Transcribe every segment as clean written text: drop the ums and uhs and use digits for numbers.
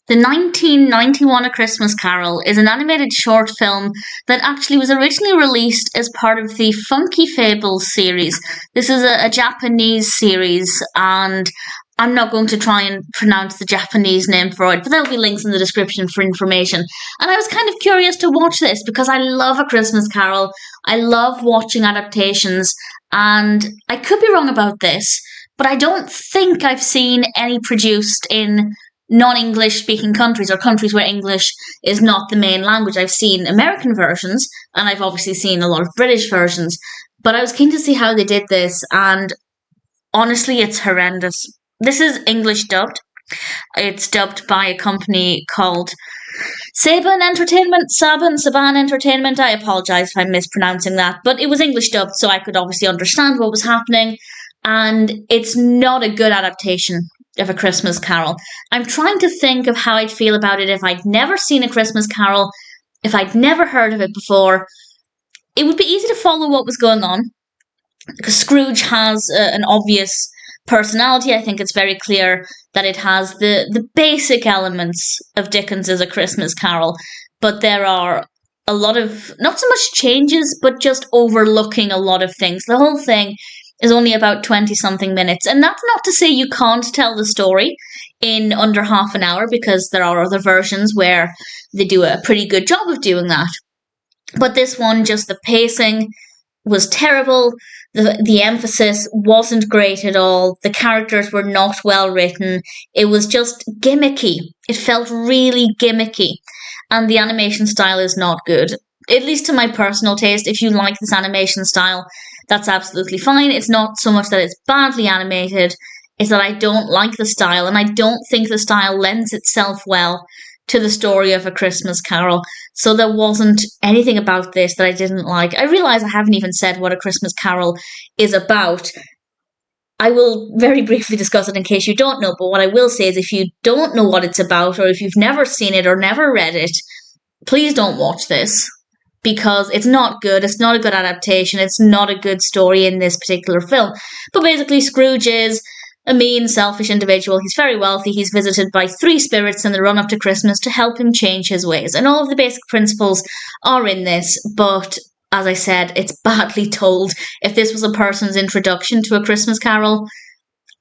The 1991 A Christmas Carol is an animated short film that actually was originally released as part of the Funky Fables series. This is a Japanese series, and I'm not going to try and pronounce the Japanese name for it, but there'll be links in the description for information. And I was kind of curious to watch this because I love A Christmas Carol. I love watching adaptations, and I could be wrong about this, but I don't think I've seen any produced in non-English speaking countries or countries where English is not the main language. I've seen American versions and I've obviously seen a lot of British versions, but I was keen to see how they did this, and honestly it's horrendous. This is English dubbed. It's dubbed by a company called Saban Entertainment. I apologise if I'm mispronouncing that, but it was English dubbed so I could obviously understand what was happening, and it's not a good adaptation of A Christmas Carol. I'm trying to think of how I'd feel about it if I'd never seen A Christmas Carol, if I'd never heard of it before. It would be easy to follow what was going on, because Scrooge has an obvious personality. I think it's very clear that it has the basic elements of Dickens's A Christmas Carol, but there are a lot of, not so much changes, but just overlooking a lot of things. The whole thing is only about 20-something minutes. And that's not to say you can't tell the story in under half an hour, because there are other versions where they do a pretty good job of doing that. But this one, just the pacing was terrible. The emphasis wasn't great at all. The characters were not well written. It was just gimmicky. It felt really gimmicky. And the animation style is not good. At least to my personal taste. If you like this animation style, that's absolutely fine. It's not so much that it's badly animated, it's that I don't like the style, and I don't think the style lends itself well to the story of A Christmas Carol. So there wasn't anything about this that I didn't like. I realise I haven't even said what A Christmas Carol is about. I will very briefly discuss it in case you don't know, but what I will say is if you don't know what it's about, or if you've never seen it or never read it, please don't watch this, because it's not good. It's not a good adaptation. It's not a good story in this particular film. But basically, Scrooge is a mean, selfish individual. He's very wealthy. He's visited by 3 spirits in the run-up to Christmas to help him change his ways. And all of the basic principles are in this, but as I said, it's badly told. If this was a person's introduction to A Christmas Carol,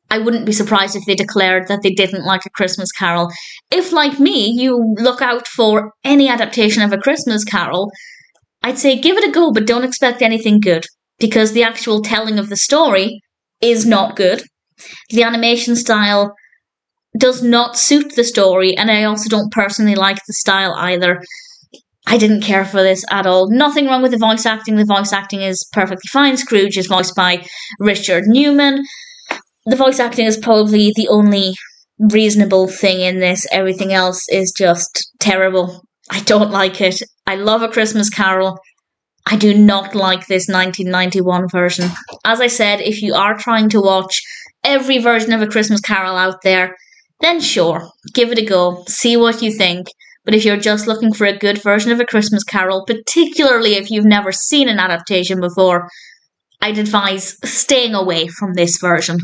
I wouldn't be surprised if they declared that they didn't like A Christmas Carol. If, like me, you look out for any adaptation of A Christmas Carol, I'd say give it a go, but don't expect anything good, because the actual telling of the story is not good. The animation style does not suit the story, and I also don't personally like the style either. I didn't care for this at all. Nothing wrong with the voice acting. The voice acting is perfectly fine. Scrooge is voiced by Richard Newman. The voice acting is probably the only reasonable thing in this. Everything else is just terrible. I don't like it. I love A Christmas Carol. I do not like this 1991 version. As I said, if you are trying to watch every version of A Christmas Carol out there, then sure, give it a go, see what you think. But if you're just looking for a good version of A Christmas Carol, particularly if you've never seen an adaptation before, I'd advise staying away from this version.